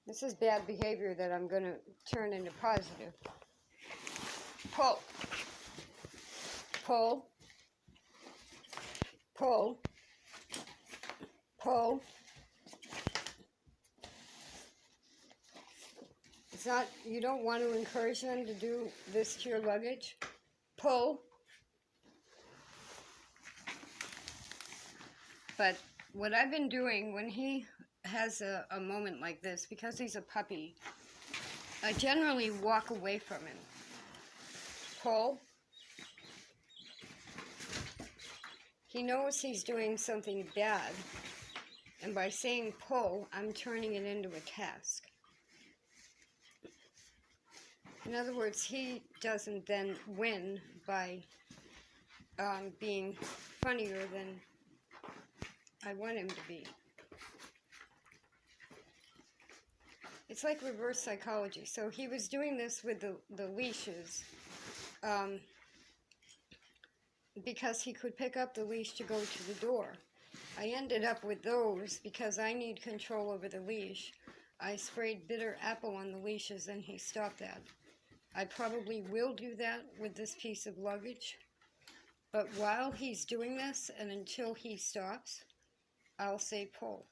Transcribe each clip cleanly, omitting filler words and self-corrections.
This is bad behavior that I'm going to turn into positive. Pull. Pull. Pull. Pull. It's not, you don't want to encourage them to do this to your luggage. Pull. But what I've been doing when he has a moment like this, because he's a puppy, I generally walk away from him. Pull. He knows he's doing something bad, and by saying pull, I'm turning it into a task. In other words, he doesn't then win by being funnier than I want him to be. It's like reverse psychology. So he was doing this with the leashes because he could pick up the leash to go to the door. I ended up with those because I need control over the leash. I sprayed bitter apple on the leashes and he stopped that. I probably will do that with this piece of luggage. But while he's doing this and until he stops, I'll say pull.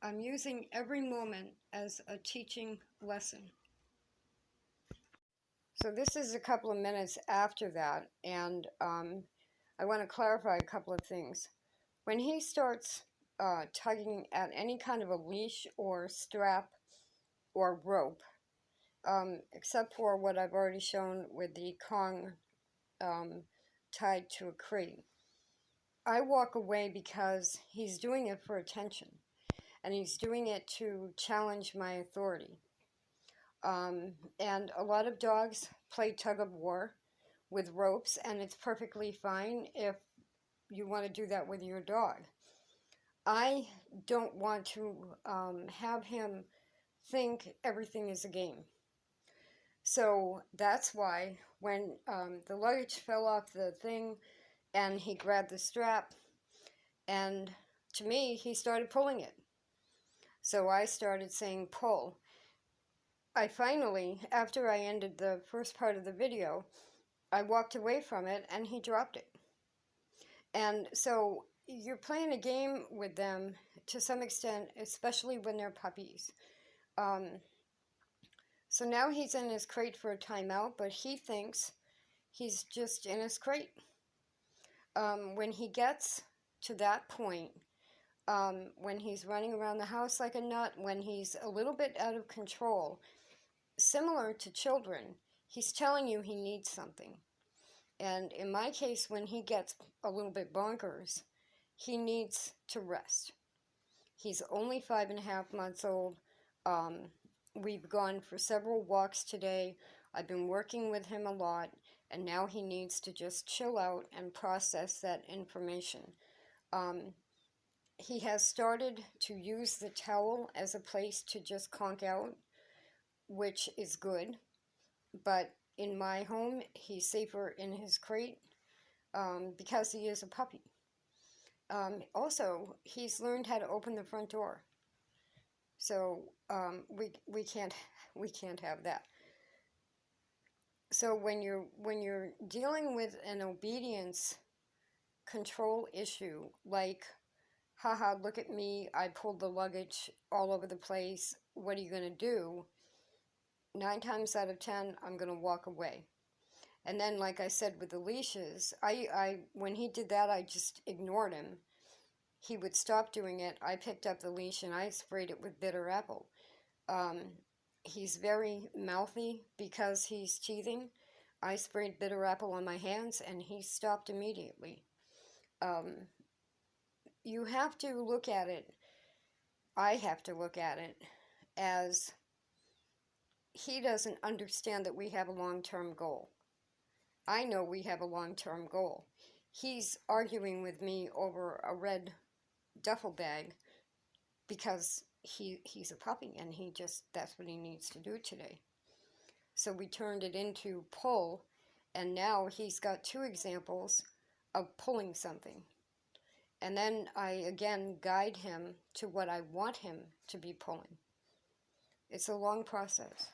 I'm using every moment as a teaching lesson. So this is a couple of minutes after that, and I want to clarify a couple of things. When he starts tugging at any kind of a leash or strap or rope, except for what I've already shown with the Kong tied to a crate, I walk away because he's doing it for attention, and he's doing it to challenge my authority. And a lot of dogs play tug of war with ropes, and it's perfectly fine if you want to do that with your dog. I don't want to have him think everything is a game. So that's why when the luggage fell off the thing and he grabbed the strap, and to me, he started pulling it. So I started saying pull. I finally, after I ended the first part of the video, I walked away from it and he dropped it. And so you're playing a game with them to some extent, especially when they're puppies. So now he's in his crate for a timeout, but he thinks he's just in his crate. When he gets to that point, when he's running around the house like a nut, when he's a little bit out of control, similar to children, he's telling you he needs something. And in my case, when he gets a little bit bonkers, he needs to rest. He's only 5.5 months old. We've gone for several walks today. I've been working with him a lot, and now he needs to just chill out and process that information. He has started to use the towel as a place to just conk out, which is good, but in my home, he's safer in his crate because he is a puppy. Also, he's learned how to open the front door, so we can't have that. So when you're dealing with an obedience control issue, like, haha, look at me, I pulled the luggage all over the place, what are you going to do? 9 times out of 10, I'm going to walk away. And then, like I said with the leashes, when he did that, I just ignored him. He would stop doing it. I picked up the leash and I sprayed it with bitter apple. He's very mouthy because he's teething. I sprayed bitter apple on my hands and he stopped immediately. You have to look at it, I have to look at it as he doesn't understand that we have a long-term goal. I know we have a long-term goal. He's arguing with me over a red duffel bag because he's a puppy and that's what he needs to do today. So we turned it into pull, and now he's got 2 examples of pulling something. And then I again guide him to what I want him to be pulling. It's a long process.